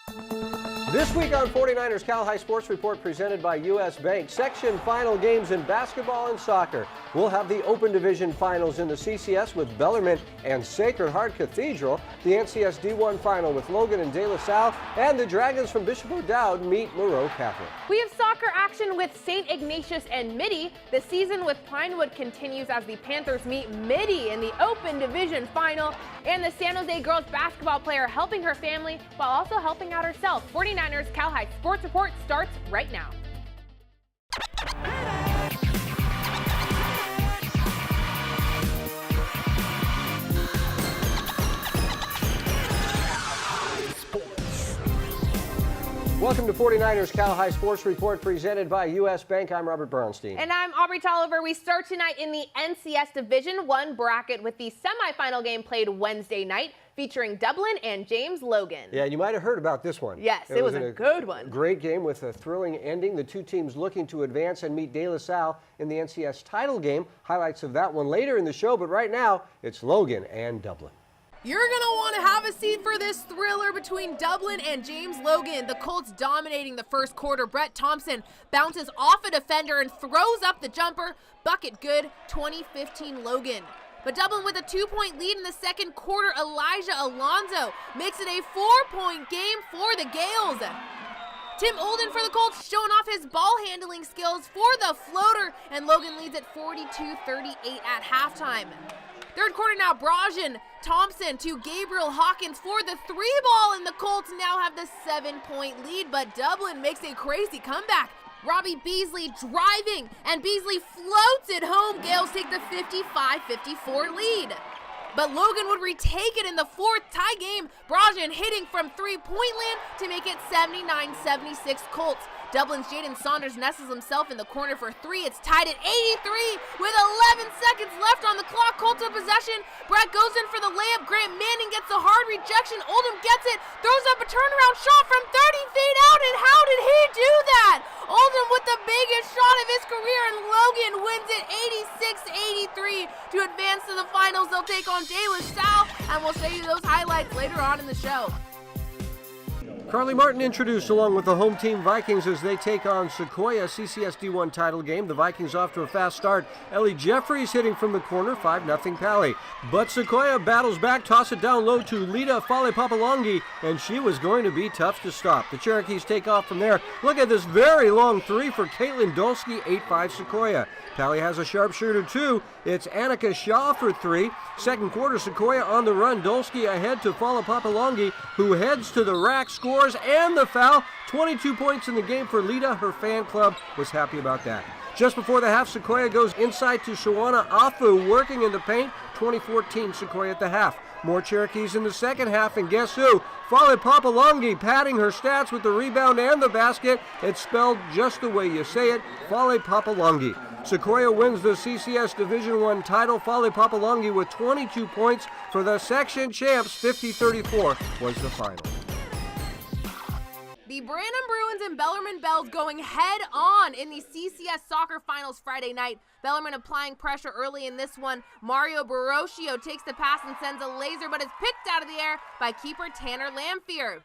This week on 49ers Cal High Sports Report presented by U.S. Bank, section final games in basketball and soccer. We'll have the Open Division Finals in the CCS with Bellarmine and Sacred Heart Cathedral, the NCS D1 Final with Logan and De La Salle, and the Dragons from Bishop O'Dowd meet Moreau Catholic. We have soccer action with St. Ignatius and Mitty. The season with Pinewood continues as the Panthers meet Mitty in the Open Division Final, and the San Jose girls basketball player helping her family while also helping out herself. 49ers Cal High Sports Report starts right now. Welcome to 49ers Cal High Sports Report presented by U.S. Bank. I'm Robert Brownstein. And I'm Aubrey Tolliver. We start tonight in the NCS Division I bracket with the semifinal game played Wednesday night featuring Dublin and James Logan. Yeah, you might have heard about this one. Yes, it was a good one. Great game with a thrilling ending. The two teams looking to advance and meet De La Salle in the NCS title game. Highlights of that one later in the show, but right now it's Logan and Dublin. You're going to want to have a seat for this thriller between Dublin and James Logan. The Colts dominating the first quarter. Brett Thompson bounces off a defender and throws up the jumper. Bucket good, 20-15 Logan. But Dublin with a 2-point lead in the second quarter. Elijah Alonso makes it a 4-point game for the Gales. Tim Olden for the Colts showing off his ball handling skills for the floater, and Logan leads at 42-38 at halftime. Third quarter now, Brajan Thompson to Gabriel Hawkins for the three ball, and the Colts now have the 7-point lead, but Dublin makes a crazy comeback. Robbie Beasley driving, and Beasley floats it home. Gales take the 55-54 lead. But Logan would retake it in the fourth tie game. Brajan hitting from three-point land to make it 79-76 Colts. Dublin's Jaden Saunders nestles himself in the corner for three. It's tied at 83 with 11 seconds left on the clock. Colts in possession. Brett goes in for the layup. Grant Manning gets a hard rejection. Oldham gets it, throws up a turnaround shot from 30 feet out, and how did he do that? Oldham with the biggest shot of his career, and Logan wins it 86-83 to advance to the finals. They'll take on De La Salle, and we'll show you those highlights later on in the show. Carly Martin introduced along with the home team Vikings as they take on Sequoia CCS D1 title game. The Vikings off to a fast start. Ellie Jeffries hitting from the corner, 5-0 Pally. But Sequoia battles back, toss it down low to Lita Fale Papalongi, and she was going to be tough to stop. The Cherokees take off from there. Look at this very long three for Caitlin Dolsky, 8-5 Sequoia. Pally has a sharpshooter too. It's Annika Shaw for three. Second quarter, Sequoia on the run. Dolsky ahead to Fale Papalongi, who heads to the rack, scores and the foul. 22 points in the game for Lita. Her fan club was happy about that. Just before the half, Sequoia goes inside to Shawana Afu, working in the paint. 2014 Sequoia at the half. More Cherokees in the second half, and guess who? Fale Papalongi padding her stats with the rebound and the basket. It's spelled just the way you say it, Fale Papalongi. Sequoia wins the CCS Division I title. Fale Papalongi with 22 points for the section champs. 50-34 was the final. The Branham Bruins and Bellarmine Bells going head-on in the CCS Soccer Finals Friday night. Bellarmine applying pressure early in this one. Mario Barocio takes the pass and sends a laser, but is picked out of the air by keeper Tanner Lamphere.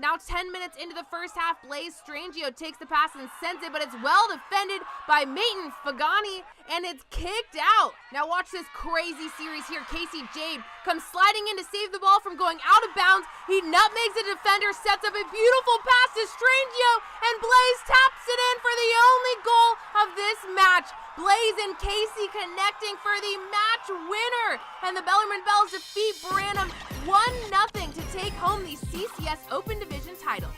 Now 10 minutes into the first half, Blaze Strangio takes the pass and sends it, but it's well defended by Mayton Fagani, and it's kicked out. Now watch this crazy series here. Casey Jade comes sliding in to save the ball from going out of bounds. He nutmegs the defender, sets up a beautiful pass to Strangio, and Blaze taps it in for the only goal of this match. Blaze and Casey connecting for the match winner, and the Bellarmine Bells defeat Branham 1-0 to take home the CCS Open Division title.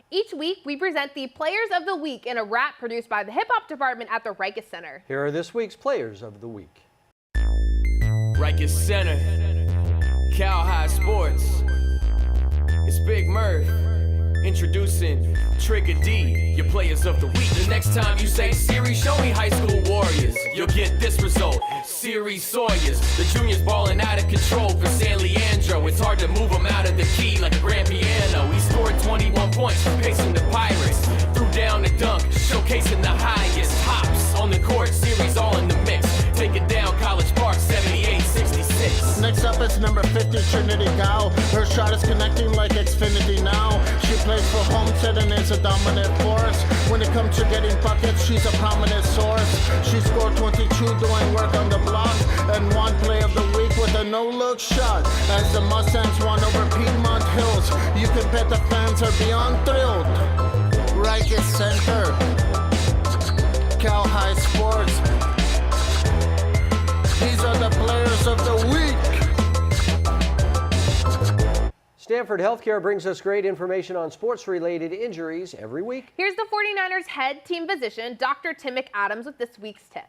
Each week, we present the Players of the Week in a rap produced by the Hip Hop Department at the Rikers Center. Here are this week's Players of the Week. Rikers Center, Cal High Sports. It's Big Murph. Introducing Trigger D, your Players of the Week. The next time you say Siri, show me high school warriors, you'll get this result. Siri Sawyers, the juniors balling out of control for San Leandro. It's hard to move them out of the key like a grand piano. He scored 21 points, pacing the Pirates. Threw down the dunk, showcasing the highest hops on the court. Siri's all in the mix. Take it down, College Park, 78-66. Next up is number 50, Trinity Gao. Her shot is connecting like Xfinity now. She plays dominant force. When it comes to getting buckets, she's a prominent source. She scored 22 doing work on the block, and one play of the week with a no-look shot. As the Mustangs won over Piedmont Hills, you can bet the fans are beyond thrilled. Rikers Center, Cal High Sports. These are the players of the week. Stanford Healthcare brings us great information on sports-related injuries every week. Here's the 49ers head team physician, Dr. Tim McAdams, with this week's tip.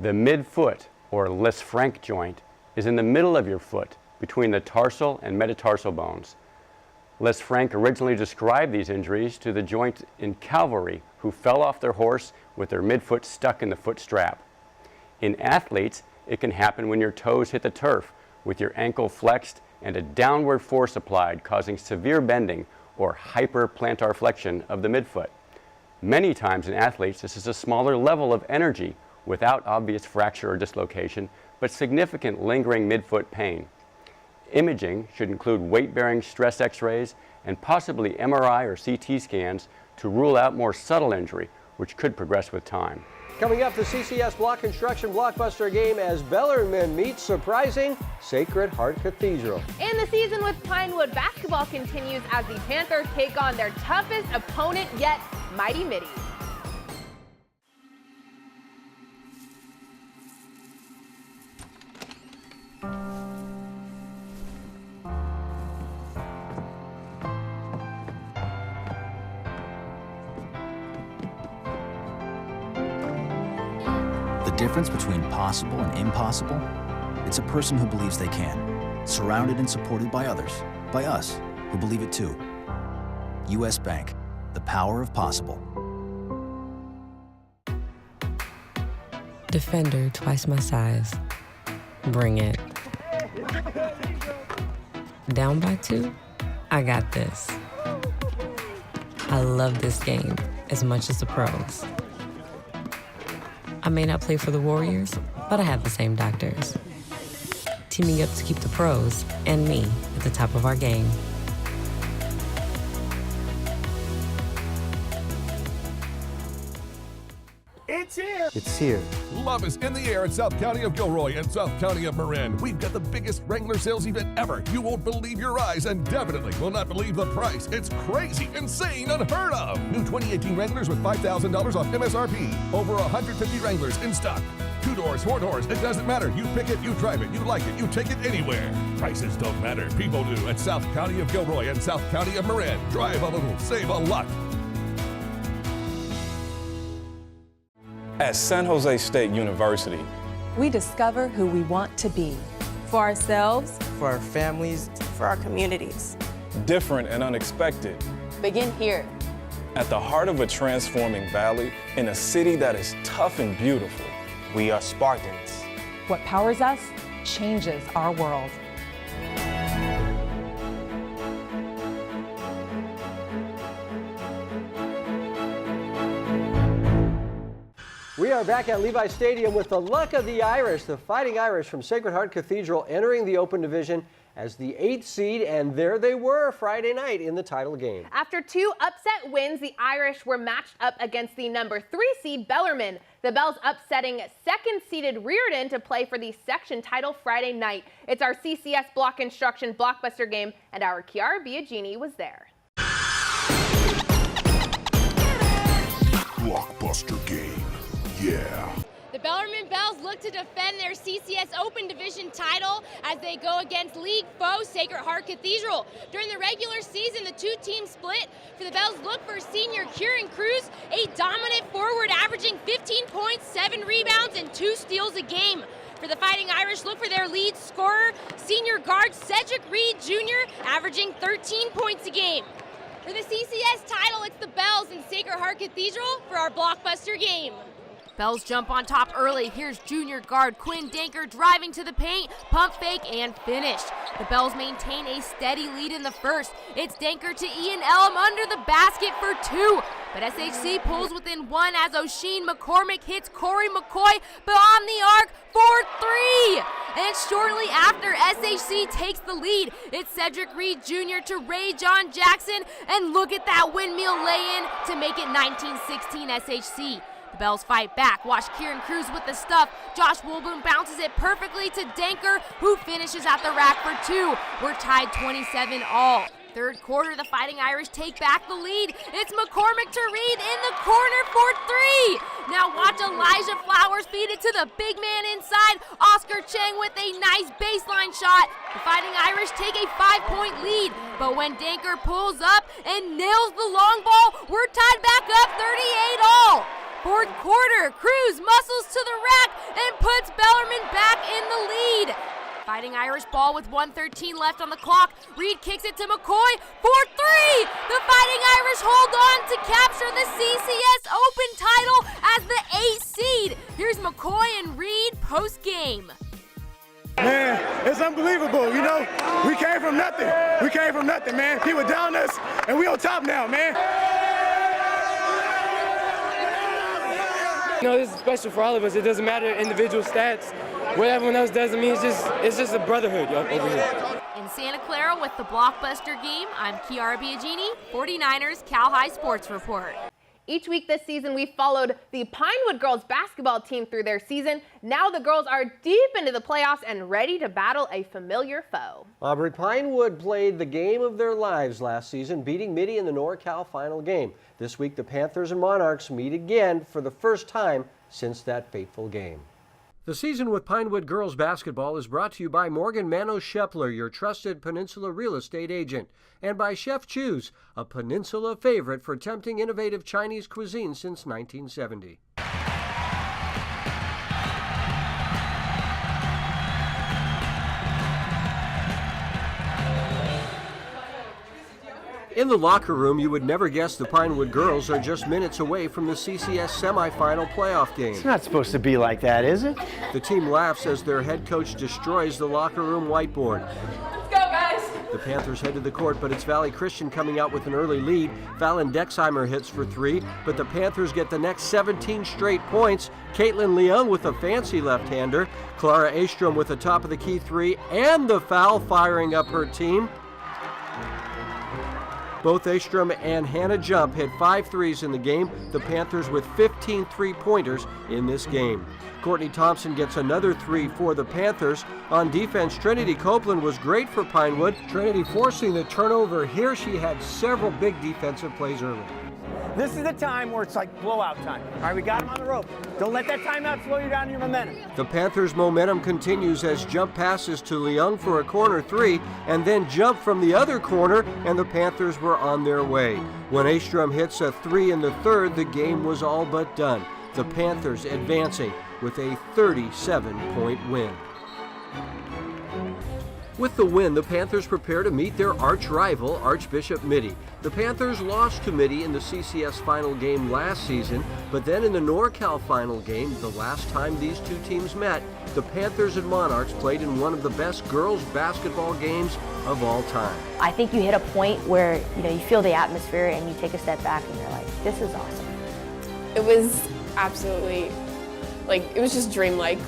The midfoot, or Lisfranc joint, is in the middle of your foot, between the tarsal and metatarsal bones. Lisfranc originally described these injuries to the joint in cavalry who fell off their horse with their midfoot stuck in the foot strap. In athletes, it can happen when your toes hit the turf with your ankle flexed and a downward force applied, causing severe bending or hyperplantar flexion of the midfoot. Many times in athletes, this is a smaller level of energy without obvious fracture or dislocation, but significant lingering midfoot pain. Imaging should include weight-bearing stress x-rays and possibly MRI or CT scans to rule out more subtle injury, which could progress with time. Coming up, the CCS Block Construction Blockbuster game as Bellarmine meets surprising Sacred Heart Cathedral. And the season with Pinewood basketball continues as the Panthers take on their toughest opponent yet, Mighty Mitty. The difference between possible and impossible? It's a person who believes they can, surrounded and supported by others, by us, who believe it too. U.S. Bank, the power of possible. Defender twice my size. Bring it. Down by 2? I got this. I love this game as much as the pros. I may not play for the Warriors, but I have the same doctors. Teaming up to keep the pros and me at the top of our game. It's here! It's here. Love is in the air in South County of Gilroy and South County of Marin. We've got the biggest Wrangler sales event ever. You won't believe your eyes and definitely will not believe the price. It's crazy, insane, unheard of. New 2018 Wranglers with $5,000 off MSRP. Over 150 Wranglers in stock. 2 doors, 4 doors, it doesn't matter. You pick it, you drive it, you like it, you take it anywhere. Prices don't matter, people do at South County of Gilroy and South County of Marin. Drive a little, save a lot. At San Jose State University, we discover who we want to be. For ourselves, For our families, for our communities. different and unexpected. Begin here. At the heart of a transforming valley in a city that is tough and beautiful. we are Spartans. What powers us changes our world. We are back at Levi Stadium with the luck of the Irish, the Fighting Irish from Sacred Heart Cathedral entering the Open Division as the 8th seed, and there they were Friday night in the title game. After 2 upset wins, the Irish were matched up against the number 3 seed Bellarmine. The Bells upsetting 2nd-seeded Reardon to play for the section title Friday night. It's our CCS Block Construction Blockbuster game, and our Chiara Biagini was there. Blockbuster game. Yeah. The Bellarmine Bells look to defend their CCS Open Division title as they go against league foe Sacred Heart Cathedral. During the regular season, the 2 teams split. For the Bells, look for senior Kieran Cruz, a dominant forward averaging 15 points, 7 rebounds, and 2 steals a game. For the Fighting Irish, look for their lead scorer, senior guard Cedric Reed Jr., averaging 13 points a game. For the CCS title, it's the Bells and Sacred Heart Cathedral for our Blockbuster game. Bells jump on top early. Here's junior guard Quinn Danker driving to the paint, pump fake, and finish. The Bells maintain a steady lead in the first. It's Danker to Ian Elm under the basket for 2. But SHC pulls within 1 as O'Sheen McCormick hits Corey McCoy beyond the arc for 3. And shortly after, SHC takes the lead. It's Cedric Reed Jr. to Ray John Jackson. And look at that windmill lay-in to make it 19-16 SHC. The Bells fight back. Watch Kieran Cruz with the stuff. Josh Woolboom bounces it perfectly to Danker, who finishes at the rack for 2. We're tied 27 all. Third quarter, the Fighting Irish take back the lead. It's McCormick to Reed in the corner for 3. Now watch Elijah Flowers feed it to the big man inside. Oscar Cheng with a nice baseline shot. The Fighting Irish take a 5-point lead, but when Danker pulls up and nails the long ball, we're tied back up 38 all. Fourth quarter, Cruz muscles to the rack and puts Bellarmine back in the lead. Fighting Irish ball with 1:13 left on the clock. Reed kicks it to McCoy for 3. The Fighting Irish hold on to capture the CCS Open title as the 8th seed. Here's McCoy and Reed post-game. Man, it's unbelievable, you know. We came from nothing. We came from nothing, man. People down us, and we on top now, man. You know, this is special for all of us. It doesn't matter individual stats. What everyone else does to me, it's just a brotherhood over here. In Santa Clara with the blockbuster game, I'm Kiara Biagini, 49ers Cal High Sports Report. Each week this season, we followed the Pinewood girls basketball team through their season. Now the girls are deep into the playoffs and ready to battle a familiar foe. Aubrey, Pinewood played the game of their lives last season, beating Mitty in the NorCal final game. This week, the Panthers and Monarchs meet again for the first time since that fateful game. The season with Pinewood girls basketball is brought to you by Morgan Manos Shepler, your trusted Peninsula real estate agent, and by Chef Chu's, a Peninsula favorite for tempting innovative Chinese cuisine since 1970. In the locker room, you would never guess the Pinewood girls are just minutes away from the CCS semifinal playoff game. It's not supposed to be like that, is it? The team laughs as their head coach destroys the locker room whiteboard. Let's go, guys! The Panthers head to the court, but it's Valley Christian coming out with an early lead. Fallon Dexheimer hits for 3, but the Panthers get the next 17 straight points. Caitlin Leung with a fancy left-hander. Clara Astrom with a top-of-the-key 3 and the foul, firing up her team. Both Astrom and Hannah Jump hit 5 threes in the game, the Panthers with 15 three-pointers in this game. Courtney Thompson gets another 3 for the Panthers. On defense, Trinity Copeland was great for Pinewood. Trinity forcing the turnover here. She had several big defensive plays early. This is the time where it's like blowout time. All right, we got him on the rope. Don't let that timeout slow you down in your momentum. The Panthers' momentum continues as Jump passes to Leung for a corner 3, and then Jump from the other corner, and the Panthers were on their way. When Astrom hits a 3 in the third, the game was all but done. The Panthers advancing with a 37-point win. With the win, the Panthers prepare to meet their arch-rival, Archbishop Mitty. The Panthers lost to Mitty in the CCS final game last season, but then in the NorCal final game, the last time these two teams met, the Panthers and Monarchs played in one of the best girls basketball games of all time. I think you hit a point where you feel the atmosphere and you take a step back and you're like, this is awesome. It was absolutely it was just dreamlike.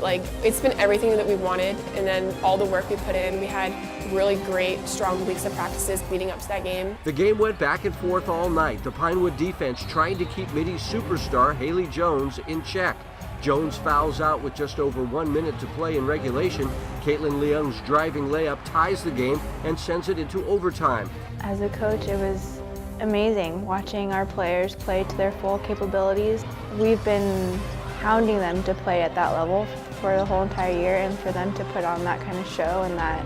It's been everything that we wanted, and then all the work we put in. We had really great, strong weeks of practices leading up to that game. The game went back and forth all night. The Pinewood defense trying to keep Mitty's superstar, Haley Jones, in check. Jones fouls out with just over 1 minute to play in regulation. Caitlin Leung's driving layup ties the game and sends it into overtime. As a coach, it was amazing watching our players play to their full capabilities. We've been hounding them to play at that level for the whole entire year, and for them to put on that kind of show and that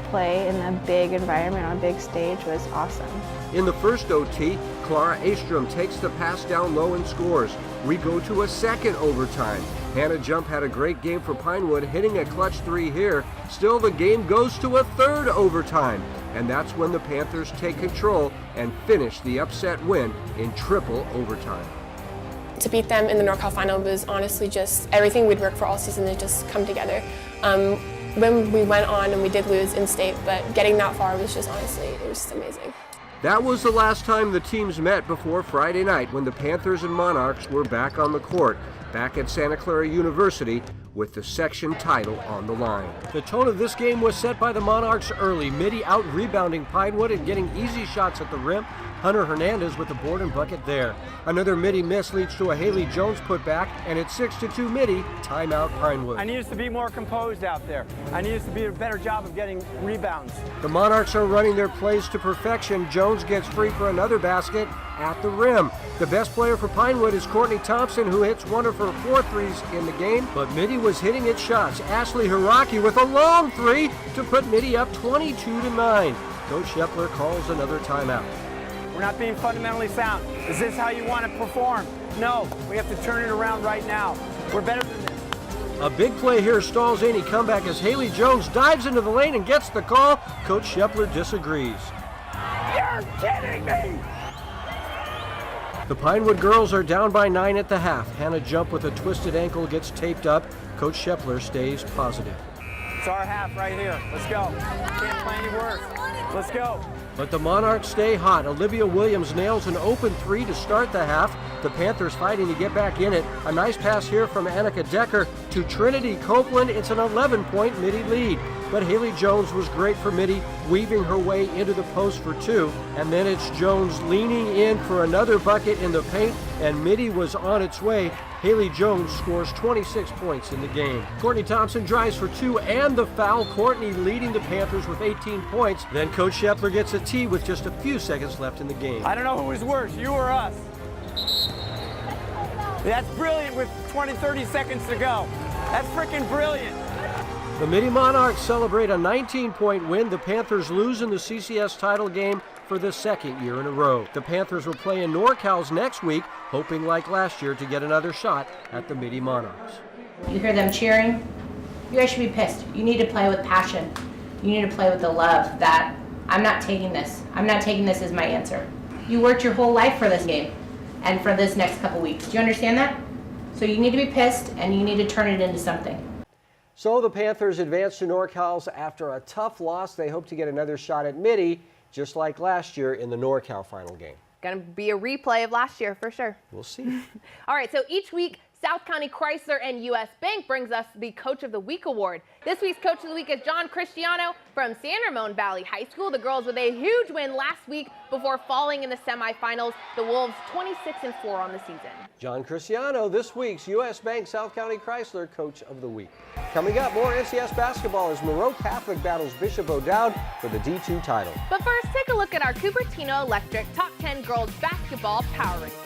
play in a big environment on a big stage was awesome. In the first OT, Clara Astrom takes the pass down low and scores. We go to a second overtime. Hannah Jump had a great game for Pinewood, hitting a clutch 3 here. Still, the game goes to a third overtime, and that's when the Panthers take control and finish the upset win in triple overtime. To beat them in the NorCal final was honestly just everything we'd worked for all season to just come together. When we went on and we did lose in state, but getting that far was just honestly, it was just amazing. That was the last time the teams met before Friday night when the Panthers and Monarchs were back on the court, back at Santa Clara University with the section title on the line. The tone of this game was set by the Monarchs early. Mitty out-rebounding Pinewood and getting easy shots at the rim. Hunter Hernandez with the board and bucket there. Another Mitty miss leads to a Haley Jones putback, and it's 6-2 Mitty, timeout Pinewood. I need us to be more composed out there. I need us to do a better job of getting rebounds. The Monarchs are running their plays to perfection. Jones gets free for another basket at the rim. The best player for Pinewood is Courtney Thompson, who hits one of her 4 threes in the game, but Mitty was hitting its shots. Ashley Hiraki with a long three to put Mitty up 22-9. Coach Shepler calls another timeout. We're not being fundamentally sound. Is this how you want to perform? No, we have to turn it around right now. We're better than this. A big play here stalls any comeback as Haley Jones dives into the lane and gets the call. Coach Shepler disagrees. You're kidding me! The Pinewood girls are down by 9 at the half. Hannah Jump with a twisted ankle gets taped up. Coach Shepler stays positive. It's our half right here. Let's go. Can't play any worse. Let's go. But the Monarchs stay hot. Olivia Williams nails an open three to start the half. The Panthers fighting to get back in it. A nice pass here from Annika Decker to Trinity Copeland. It's an 11-point Mitty lead. But Haley Jones was great for Mitty, weaving her way into the post for 2. And then it's Jones leaning in for another bucket in the paint, and Mitty was on its way. Haley Jones scores 26 points in the game. Courtney Thompson drives for 2 and the foul. Courtney leading the Panthers with 18 points. Then Coach Shepler gets a tee with just a few seconds left in the game. I don't know who was worse, you or us. That's brilliant with 20, 30 seconds to go. That's freaking brilliant. The Mitty Monarchs celebrate a 19-point win. The Panthers lose in the CCS title game for the 2nd year in a row. The Panthers will play in NorCal's next week, hoping like last year to get another shot at the Mitty Monarchs. You hear them cheering, you guys should be pissed. You need to play with passion. You need to play with the love that I'm not taking this. I'm not taking this as my answer. You worked your whole life for this game and for this next couple weeks. Do you understand that? So you need to be pissed and you need to turn it into something. So the Panthers advance to NorCal's after a tough loss. They hope to get another shot at Mitty, just like last year in the NorCal final game. Gonna be a replay of last year for sure. We'll see. All right, so each week, South County Chrysler and U.S. Bank brings us the Coach of the Week award. This week's Coach of the Week is John Cristiano from San Ramon Valley High School. The girls with a huge win last week before falling in the semifinals. The Wolves 26-4 on the season. John Cristiano, this week's U.S. Bank South County Chrysler Coach of the Week. Coming up, more NCS basketball as Monroe Catholic battles Bishop O'Dowd for the D2 title. But first, take a look at our Cupertino Electric Top 10 Girls Basketball Power Rankings.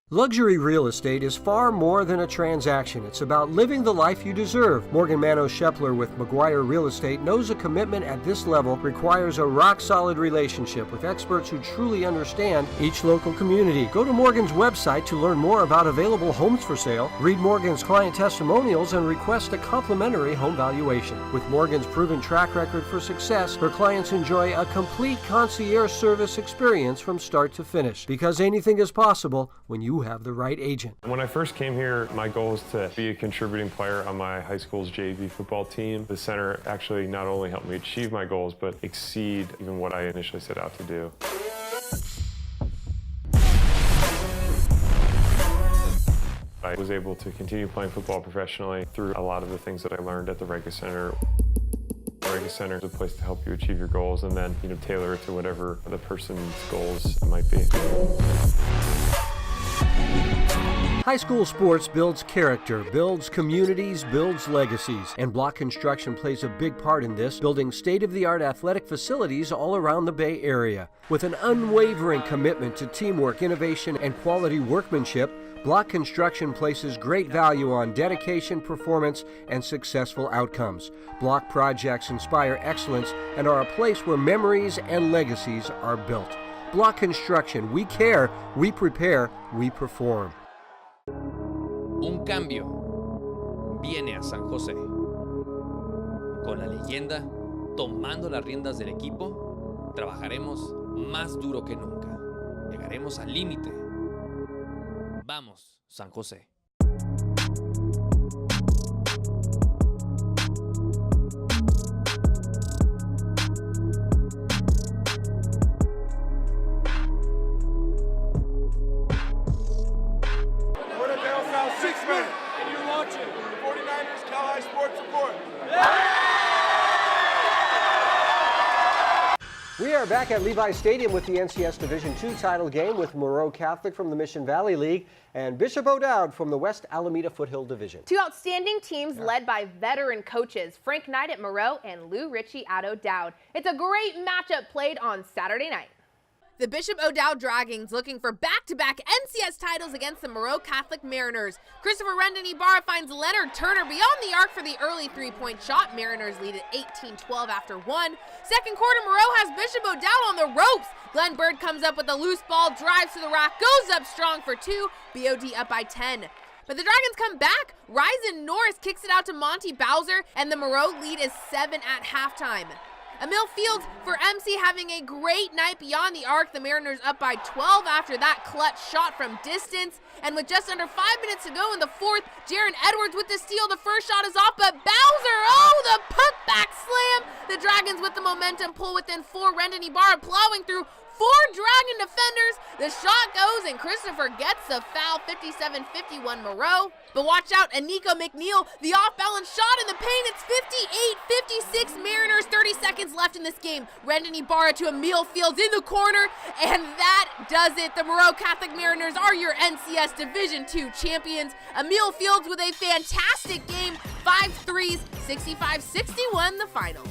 Luxury real estate is far more than a transaction. It's about living the life you deserve. Morgan Mano Shepler with McGuire Real Estate knows a commitment at this level requires a rock-solid relationship with experts who truly understand each local community. Go to Morgan's website to learn more about available homes for sale, read Morgan's client testimonials, and request a complimentary home valuation. With Morgan's proven track record for success, her clients enjoy a complete concierge service experience from start to finish. Because anything is possible when you have the right agent. When I first came here, my goal was to be a contributing player on my high school's JV football team. The center actually not only helped me achieve my goals, but exceed even what I initially set out to do. I was able to continue playing football professionally through a lot of the things that I learned at the Rega Center. The Rega Center is a place to help you achieve your goals and then, tailor it to whatever the person's goals might be. High school sports builds character, builds communities, builds legacies, and Block Construction plays a big part in this, building state-of-the-art athletic facilities all around the Bay Area. With an unwavering commitment to teamwork, innovation, and quality workmanship, Block Construction places great value on dedication, performance, and successful outcomes. Block projects inspire excellence and are a place where memories and legacies are built. Block Construction, we care, we prepare, we perform. Un cambio viene a San José. Con la leyenda tomando las riendas del equipo, trabajaremos más duro que nunca. Llegaremos al límite. Vamos, San José. And you're watching 49ers Cal High Sports Report. We are back at Levi Stadium with the NCS Division II title game with Moreau Catholic from the Mission Valley League and Bishop O'Dowd from the West Alameda Foothill Division. Two outstanding teams led by veteran coaches Frank Knight at Moreau and Lou Ritchie at O'Dowd. It's a great matchup played on Saturday night. The Bishop O'Dowd Dragons looking for back-to-back NCS titles against the Moreau Catholic Mariners. Christopher Rendon-Ibarra finds Leonard Turner beyond the arc for the early three-point shot. Mariners lead at 18-12 after one. Second quarter, Moreau has Bishop O'Dowd on the ropes. Glenn Bird comes up with a loose ball, drives to the rack, goes up strong for two. BOD up by 10. But the Dragons come back. Ryzen Norris kicks it out to Monty Bowser, and the Moreau lead is 7 at halftime. Emil Fields for MC having a great night beyond the arc. The Mariners up by 12 after that clutch shot from distance. And with just under 5 minutes to go in the fourth, Jaron Edwards with the steal. The first shot is off, but Bowser, the putback slam. The Dragons with the momentum pull within 4. Rendon-Ibarra plowing through 4 Dragon defenders. The shot goes and Christopher gets the foul. 57-51 Moreau. But watch out, Aniko McNeil, the off-balance shot in the paint. It's 58-56 Mariners. 30 seconds left in this game. Rendon-Ibarra to Emil Fields in the corner, and that does it. The Moreau Catholic Mariners are your NCS Division II champions. Emil Fields with a fantastic game. 5 threes, 65-61 the final.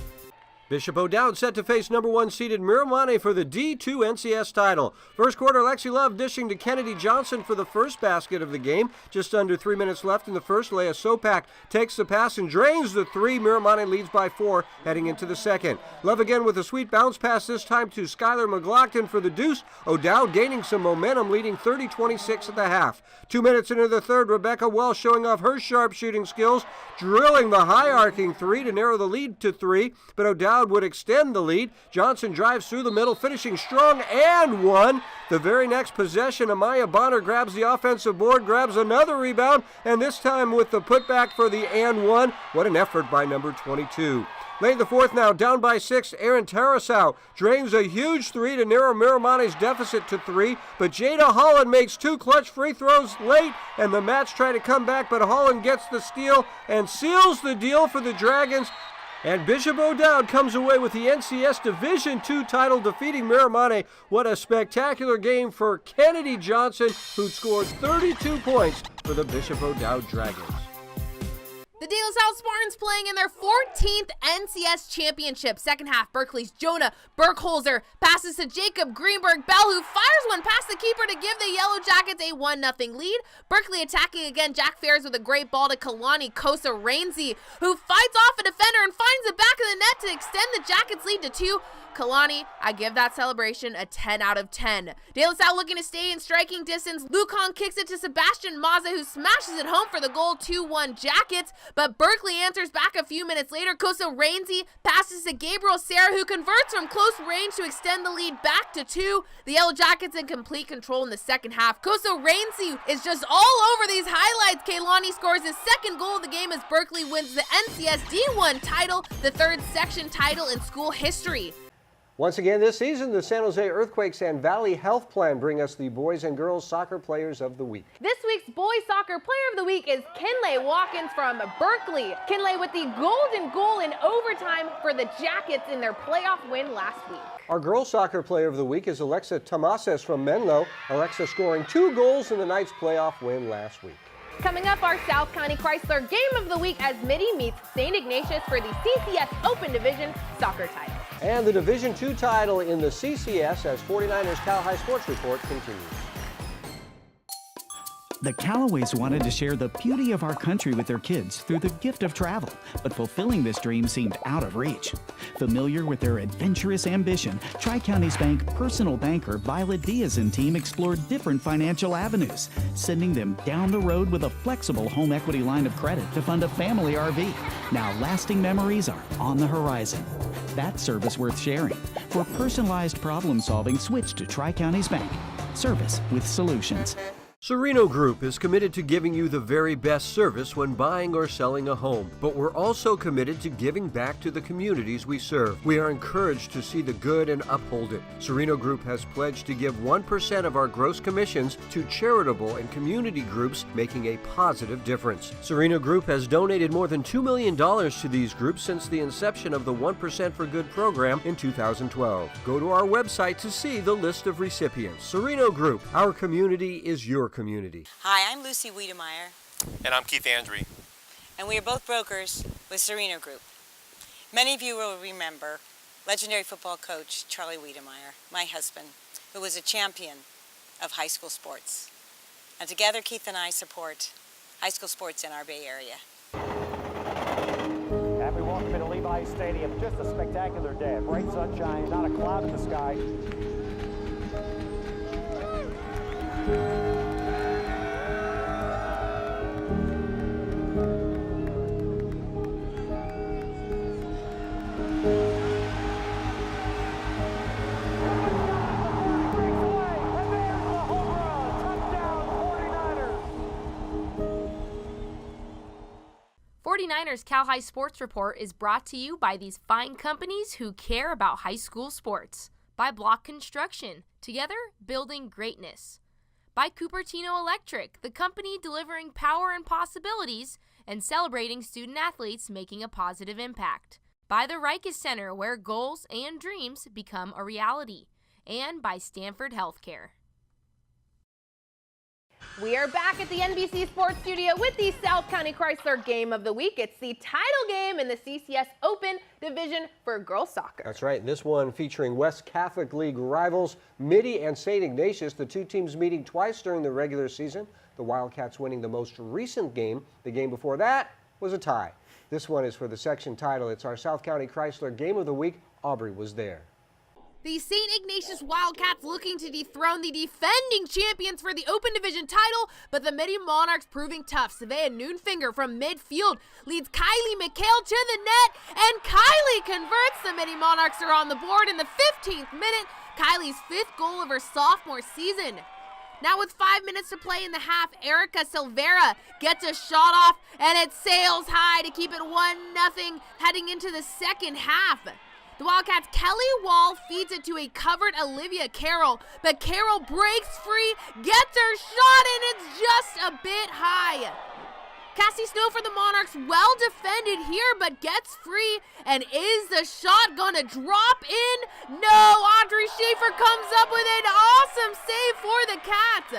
Bishop O'Dowd set to face number 1 seeded Miramani for the D2 NCS title. First quarter, Lexi Love dishing to Kennedy Johnson for the first basket of the game. Just under 3 minutes left in the first. Leah Sopak takes the pass and drains the three. Miramani leads by 4 heading into the second. Love again with a sweet bounce pass, this time to Skylar McLaughlin for the deuce. O'Dowd gaining some momentum, leading 30-26 at the half. 2 minutes into the third, Rebecca Wells showing off her sharp shooting skills, drilling the high arcing three to narrow the lead to 3, but O'Dowd would extend the lead. Johnson drives through the middle, finishing strong and one. The very next possession, Amaya Bonner grabs the offensive board, grabs another rebound, and this time with the putback for the and one. What an effort by number 22. Late in the fourth now, down by 6, Aaron Tarasau drains a huge three to narrow Miramani's deficit to 3, but Jada Holland makes 2 clutch free throws late, and the Mats try to come back, but Holland gets the steal and seals the deal for the Dragons. And Bishop O'Dowd comes away with the NCS Division II title, defeating Miramani. What a spectacular game for Kennedy Johnson, who scored 32 points for the Bishop O'Dowd Dragons. The De La Salle Spartans playing in their 14th NCS championship. Second half, Berkeley's Jonah Burkholzer passes to Jacob Greenberg Bell, who fires one past the keeper to give the Yellow Jackets a 1-0 lead. Berkeley attacking again. Jack Ferris with a great ball to Kalani Kosa Rainsy, who fights off a defender and finds the back of the net to extend the Jackets' lead to 2. Kalani, I give that celebration a 10 out of 10. De La Salle looking to stay in striking distance. Lucan kicks it to Sebastian Maza, who smashes it home for the goal. 2-1 Jackets. But Berkeley answers back a few minutes later. Kosa Rainsy passes to Gabriel Serra, who converts from close range to extend the lead back to 2. The Yellow Jackets in complete control in the second half. Kosa Rainsy is just all over these highlights. Kaylani scores his second goal of the game as Berkeley wins the NCS D1 title, the 3rd section title in school history. Once again this season, the San Jose Earthquakes and Valley Health Plan bring us the Boys and Girls Soccer Players of the Week. This week's Boys Soccer Player of the Week is Kinley Watkins from Berkeley. Kinley with the golden goal in overtime for the Jackets in their playoff win last week. Our Girls Soccer Player of the Week is Alexa Tomases from Menlo. Alexa scoring 2 goals in the Knights' playoff win last week. Coming up, our South County Chrysler Game of the Week as Mitty meets St. Ignatius for the CCS Open Division Soccer title. And the Division II title in the CCS as 49ers Cal High Sports Report continues. The Callaways wanted to share the beauty of our country with their kids through the gift of travel, but fulfilling this dream seemed out of reach. Familiar with their adventurous ambition, Tri-Counties Bank personal banker Violet Diaz and team explored different financial avenues, sending them down the road with a flexible home equity line of credit to fund a family RV. Now lasting memories are on the horizon. That's service worth sharing. For personalized problem solving, switch to Tri-Counties Bank. Service with solutions. Serino Group is committed to giving you the very best service when buying or selling a home, but we're also committed to giving back to the communities we serve. We are encouraged to see the good and uphold it. Serino Group has pledged to give 1% of our gross commissions to charitable and community groups making a positive difference. Serino Group has donated more than $2 million to these groups since the inception of the 1% for Good program in 2012. Go to our website to see the list of recipients. Serino Group, our community is your community. Hi, I'm Lucy Wiedemeyer. And I'm Keith Andrew. And we are both brokers with Serino Group. Many of you will remember legendary football coach Charlie Wiedemeyer, my husband, who was a champion of high school sports. And together, Keith and I support high school sports in our Bay Area. And we welcome into Levi Stadium. Just a spectacular day. Bright sunshine, not a cloud in the sky. 49ers Cal High Sports Report is brought to you by these fine companies who care about high school sports. By Block Construction, together building greatness. By Cupertino Electric, the company delivering power and possibilities and celebrating student athletes making a positive impact. By the Rikes Center, where goals and dreams become a reality. And by Stanford Healthcare. We are back at the NBC Sports Studio with the South County Chrysler Game of the Week. It's the title game in the CCS Open Division for girls soccer. That's right. This one featuring West Catholic League rivals Mitty and St. Ignatius. The two teams meeting twice during the regular season. The Wildcats winning the most recent game. The game before that was a tie. This one is for the section title. It's our South County Chrysler Game of the Week. Aubrey was there. The St. Ignatius Wildcats looking to dethrone the defending champions for the Open Division title, but the Mitty Monarchs proving tough. Savea Noonfinger from midfield leads Kylie McHale to the net, and Kylie converts. The Mitty Monarchs are on the board in the 15th minute. Kylie's 5th goal of her sophomore season. Now with 5 minutes to play in the half, Erica Silvera gets a shot off, and it sails high to keep it 1-0 heading into the second half. The Wildcats' Kelly Wall feeds it to a covered Olivia Carroll, but Carroll breaks free, gets her shot, and it's just a bit high. Cassie Snow for the Monarchs, well defended here, but gets free, and is the shot gonna drop in? No, Audrey Schaefer comes up with an awesome save for the Cats.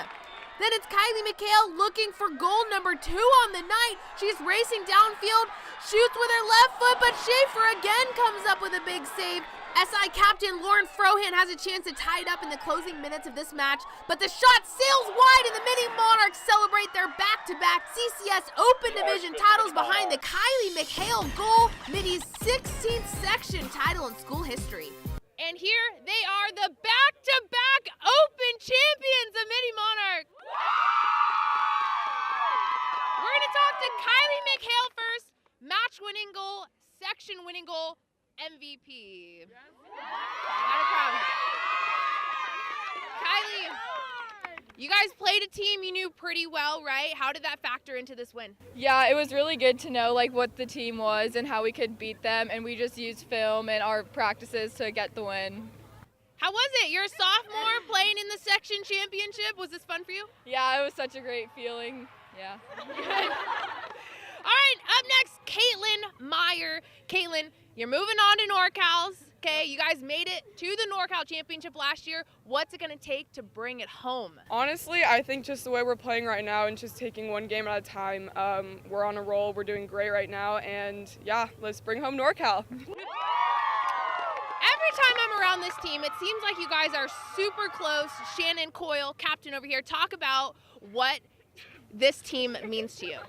Then it's Kylie McHale looking for goal number 2 on the night. She's racing downfield, shoots with her left foot, but Schaefer again comes up with a big save. SI captain Lauren Frohan has a chance to tie it up in the closing minutes of this match, but the shot sails wide and the Mitty Monarchs celebrate their back-to-back CCS Open Division titles behind the Kylie McHale goal, Mitty's 16th section title in school history. And here they are, the back-to-back Open champions, the Mitty Monarchs. We're going to talk to Kylie McHale first. Match-winning goal, section-winning goal, MVP. Not a problem. Kylie, you guys played a team you knew pretty well, right? How did that factor into this win? Yeah, it was really good to know what the team was and how we could beat them, and we just used film and our practices to get the win. How was it? You're a sophomore playing in the section championship. Was this fun for you? Yeah, it was such a great feeling. Yeah. All right, up next, Caitlin Meyer. Caitlin, you're moving on to NorCal's. Okay, you guys made it to the NorCal Championship last year. What's it going to take to bring it home? Honestly, I think just the way we're playing right now and just taking one game at a time, we're on a roll. We're doing great right now, and yeah, let's bring home NorCal. Every time I'm around this team, it seems like you guys are super close. Shannon Coyle, captain over here, talk about what this team means to you.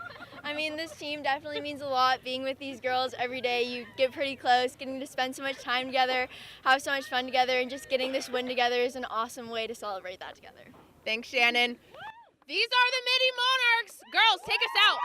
I mean, this team definitely means a lot. Being with these girls every day, you get pretty close. Getting to spend so much time together, have so much fun together, and just getting this win together is an awesome way to celebrate that together. Thanks, Shannon. These are the Mitty Monarchs. Girls, take us out.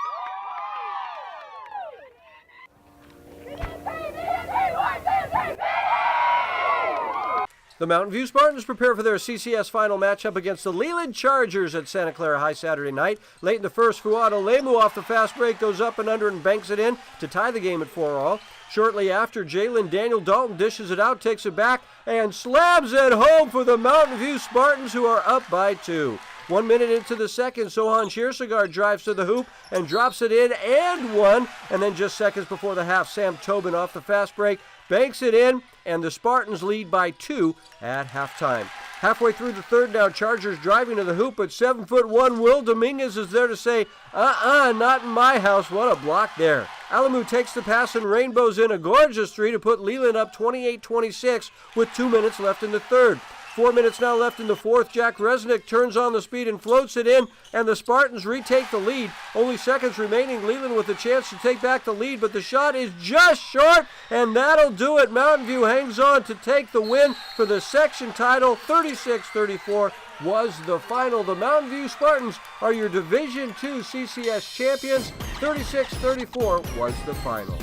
The Mountain View Spartans prepare for their CCS final matchup against the Leland Chargers at Santa Clara High Saturday night. Late in the first, Fuad Olemu off the fast break goes up and under and banks it in to tie the game at 4-all. Shortly after, Jalen Daniel Dalton dishes it out, takes it back, and slams it home for the Mountain View Spartans, who are up by 2. 1 minute into the second, Sohan Shirsagar drives to the hoop and drops it in and one. And then just seconds before the half, Sam Tobin off the fast break banks it in, and the Spartans lead by 2 at halftime. Halfway through the third now, Chargers driving to the hoop, but 7'1" Will Dominguez is there to say, not in my house. What a block there. Alamu takes the pass and rainbows in a gorgeous three to put Leland up 28-26 with 2 minutes left in the third. 4 minutes now left in the fourth. Jack Resnick turns on the speed and floats it in, and the Spartans retake the lead. Only seconds remaining. Leland with a chance to take back the lead, but the shot is just short, and that'll do it. Mountain View hangs on to take the win for the section title. 36-34 was the final. The Mountain View Spartans are your Division II CCS champions. 36-34 was the final.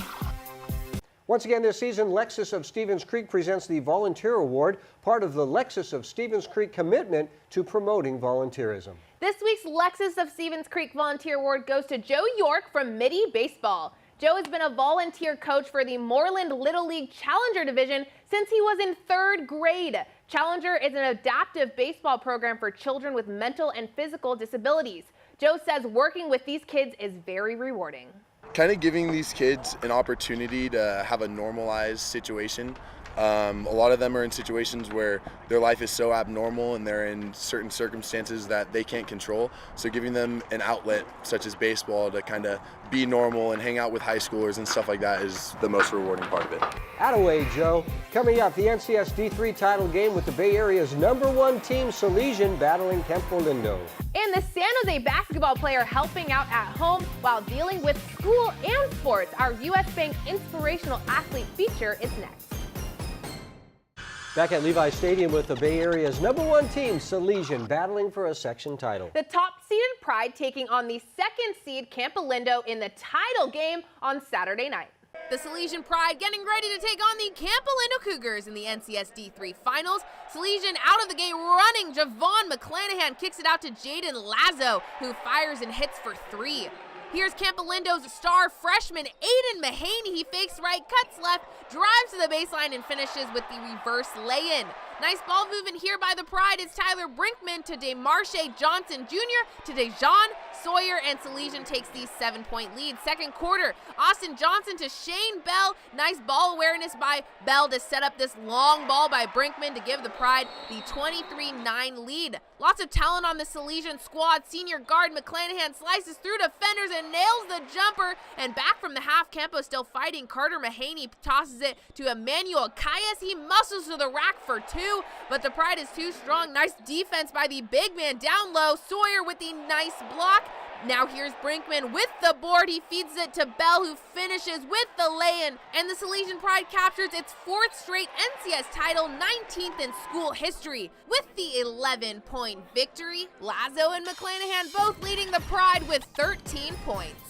Once again this season, Lexus of Stevens Creek presents the Volunteer Award, part of the Lexus of Stevens Creek commitment to promoting volunteerism. This week's Lexus of Stevens Creek Volunteer Award goes to Joe York from Midi Baseball. Joe has been a volunteer coach for the Moreland Little League Challenger Division since he was in 3rd grade. Challenger is an adaptive baseball program for children with mental and physical disabilities. Joe says working with these kids is very rewarding. Kind of giving these kids an opportunity to have a normalized situation. A lot of them are in situations where their life is so abnormal and they're in certain circumstances that they can't control. So giving them an outlet such as baseball to kind of be normal and hang out with high schoolers and stuff like that is the most rewarding part of it. Attaway, Joe. Coming up, the NCS D3 title game with the Bay Area's #1 team, Salesian, battling Campo Lindo. And the San Jose basketball player helping out at home while dealing with school and sports. Our U.S. Bank Inspirational Athlete feature is next. Back at Levi Stadium with the Bay Area's #1 team, Salesian, battling for a section title. The top-seeded Pride taking on the 2nd seed Campo Lindo in the title game on Saturday night. The Salesian Pride getting ready to take on the Campo Lindo Cougars in the NCS D3 Finals. Salesian out of the gate running. Javon McClanahan kicks it out to Jaden Lazo, who fires and hits for 3. Here's Campo Lindo's star freshman Aiden Mahaney. He fakes right, cuts left, drives to the baseline, and finishes with the reverse lay-in. Nice ball movement here by the Pride. It's Tyler Brinkman to DeMarshe Johnson Jr. to Dejan Sawyer, and Salesian takes the 7-point lead. Second quarter, Austin Johnson to Shane Bell. Nice ball awareness by Bell to set up this long ball by Brinkman to give the Pride the 23-9 lead. Lots of talent on the Salesian squad. Senior guard McClanahan slices through defenders and nails the jumper. And back from the half, Campo still fighting. Carter Mahaney tosses it to Emmanuel Cayas. He muscles to the rack for 2, but the Pride is too strong. Nice defense by the big man down low. Sawyer with the nice block. Now here's Brinkman with the board. He feeds it to Bell, who finishes with the lay-in. And the Salesian Pride captures its 4th straight NCS title, 19th in school history. With the 11-point victory, Lazo and McClanahan both leading the Pride with 13 points.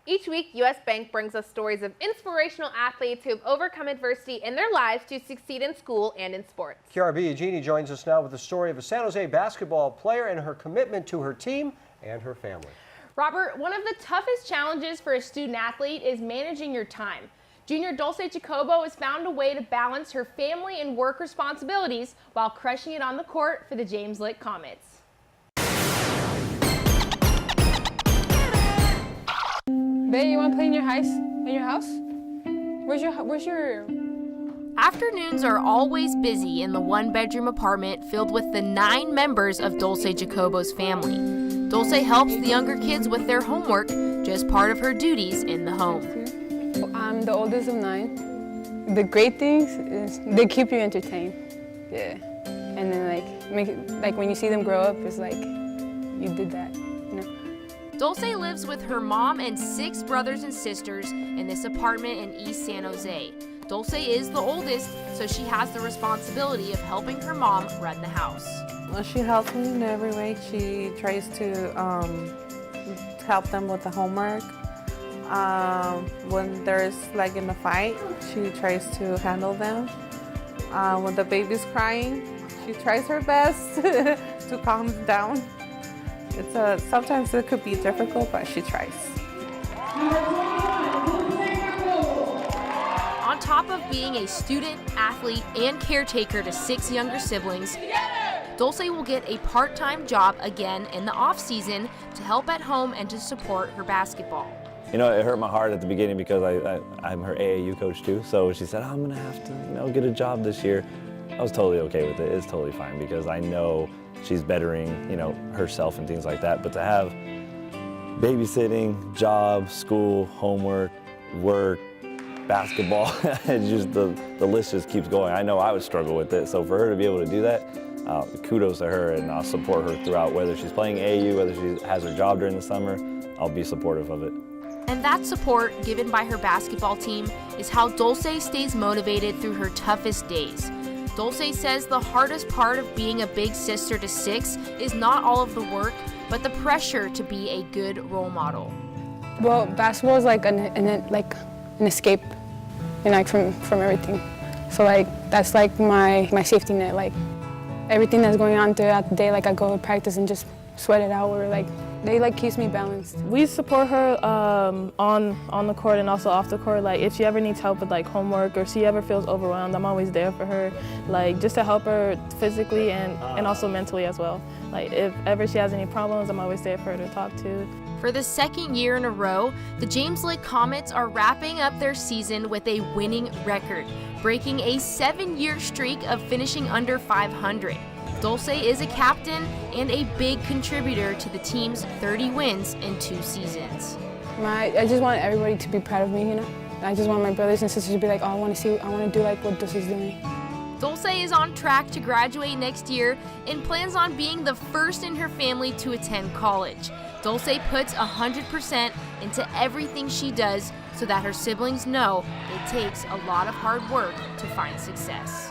Each week, U.S. Bank brings us stories of inspirational athletes who have overcome adversity in their lives to succeed in school and in sports. Kiara Biagini joins us now with the story of a San Jose basketball player and her commitment to her team and her family. Robert, one of the toughest challenges for a student athlete is managing your time. Junior Dulce Jacobo has found a way to balance her family and work responsibilities while crushing it on the court for the James Lick Comets. Babe, you want to play in your house? Where's your... Afternoons are always busy in the 1-bedroom apartment filled with the 9 members of Dulce Jacobo's family. Dulce helps the younger kids with their homework, just part of her duties in the home. I'm the oldest of 9. The great things is they keep you entertained. Yeah. And then like when you see them grow up, it's like you did that, you know? Dulce lives with her mom and 6 brothers and sisters in this apartment in East San Jose. Dulce is the oldest, so she has the responsibility of helping her mom run the house. She helps me in every way. She tries to help them with the homework. When there's like in a fight, she tries to handle them. When the baby's crying, she tries her best to calm him down. Sometimes it could be difficult, but she tries. On top of being a student, athlete, and caretaker to 6 younger siblings, Dulce will get a part-time job again in the off-season to help at home and to support her basketball. You know, it hurt my heart at the beginning because I'm her AAU coach too. So she said, I'm gonna have to, get a job this year. I was totally okay with it. It's totally fine because I know she's bettering, herself and things like that. But to have babysitting, job, school, homework, work, basketball, just the list just keeps going. I know I would struggle with it. So for her to be able to do that, kudos to her, and I'll support her throughout, whether she's playing AAU, whether she has her job during the summer, I'll be supportive of it. And that support given by her basketball team is how Dulce stays motivated through her toughest days. Dulce says the hardest part of being a big sister to 6 is not all of the work, but the pressure to be a good role model. Well, basketball is like an escape, from everything. So that's my safety net. Everything that's going on throughout the day, I go to practice and just sweat it out, or they keeps me balanced. We support her on the court and also off the court. If she ever needs help with homework or she ever feels overwhelmed, I'm always there for her, just to help her physically and also mentally as well. If ever she has any problems, I'm always there for her to talk to. For the second year in a row, the James Lake Comets are wrapping up their season with a winning record, breaking a 7-year streak of finishing under 500. Dulce is a captain and a big contributor to the team's 30 wins in 2 seasons. I just want everybody to be proud of me, I just want my brothers and sisters to be I want to do what Dulce's doing. Dulce is on track to graduate next year and plans on being the first in her family to attend college. Dulce puts 100% into everything she does so that her siblings know it takes a lot of hard work to find success.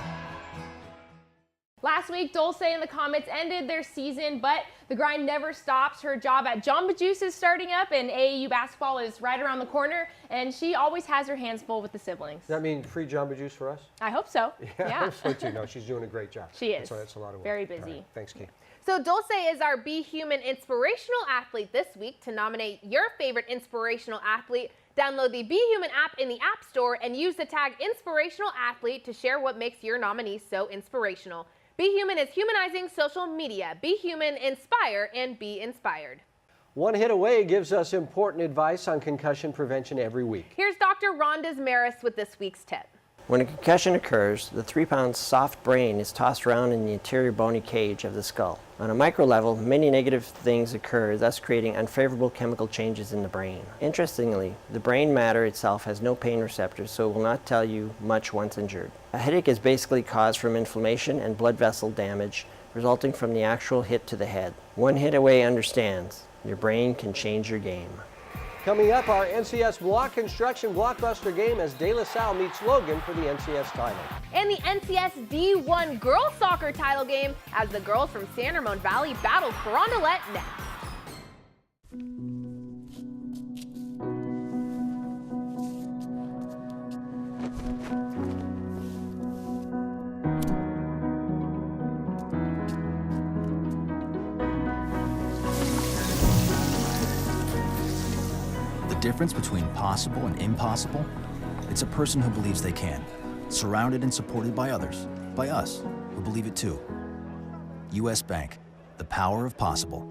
Last week, Dulce and the Comets ended their season, but the grind never stops. Her job at Jamba Juice is starting up, and AAU basketball is right around the corner, and she always has her hands full with the siblings. Does that mean free Jamba Juice for us? I hope so. Yeah. I hope so too. No, she's doing a great job. She is. That's a lot of work. Very busy. Right. Thanks, Kate. So Dulce is our Be Human Inspirational Athlete this week. To nominate your favorite inspirational athlete, download the Be Human app in the App Store and use the tag Inspirational Athlete to share what makes your nominee so inspirational. Be Human is humanizing social media. Be human, inspire, and be inspired. One Hit Away gives us important advice on concussion prevention every week. Here's Dr. Rhonda Maris with this week's tip. When a concussion occurs, the 3-pound soft brain is tossed around in the anterior bony cage of the skull. On a micro level, many negative things occur, thus creating unfavorable chemical changes in the brain. Interestingly, the brain matter itself has no pain receptors, so it will not tell you much once injured. A headache is basically caused from inflammation and blood vessel damage resulting from the actual hit to the head. One Hit Away understands your brain can change your game. Coming up, our NCS Block Construction Blockbuster game as De La Salle meets Logan for the NCS title. And the NCS D1 Girls Soccer title game as the girls from San Ramon Valley battle for Ronde Let next. The difference between possible and impossible? It's a person who believes they can, surrounded and supported by others, by us, who believe it too. U.S. Bank, the power of possible.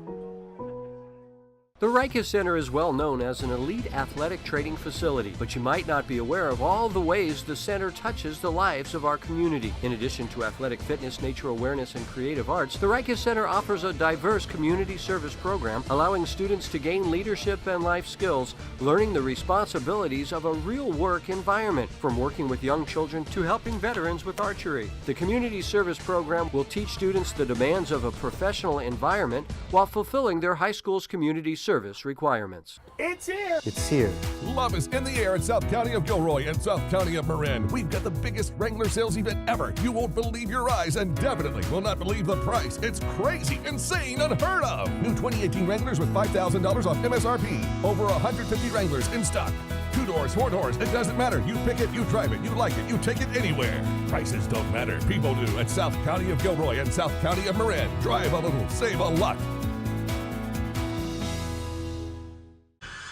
The Rikus Center is well known as an elite athletic training facility, but you might not be aware of all the ways the center touches the lives of our community. In addition to athletic fitness, nature awareness, and creative arts, the Rikus Center offers a diverse community service program, allowing students to gain leadership and life skills, learning the responsibilities of a real work environment, from working with young children to helping veterans with archery. The community service program will teach students the demands of a professional environment while fulfilling their high school's community service requirements. It's here! It's here. Love is in the air in South County of Gilroy and South County of Marin. We've got the biggest Wrangler sales event ever. You won't believe your eyes and definitely will not believe the price. It's crazy, insane, unheard of. New 2018 Wranglers with $5,000 off MSRP. Over 150 Wranglers in stock. 2 doors, 4 doors, it doesn't matter. You pick it, you drive it, you like it, you take it anywhere. Prices don't matter. People do at South County of Gilroy and South County of Marin. Drive a little, save a lot.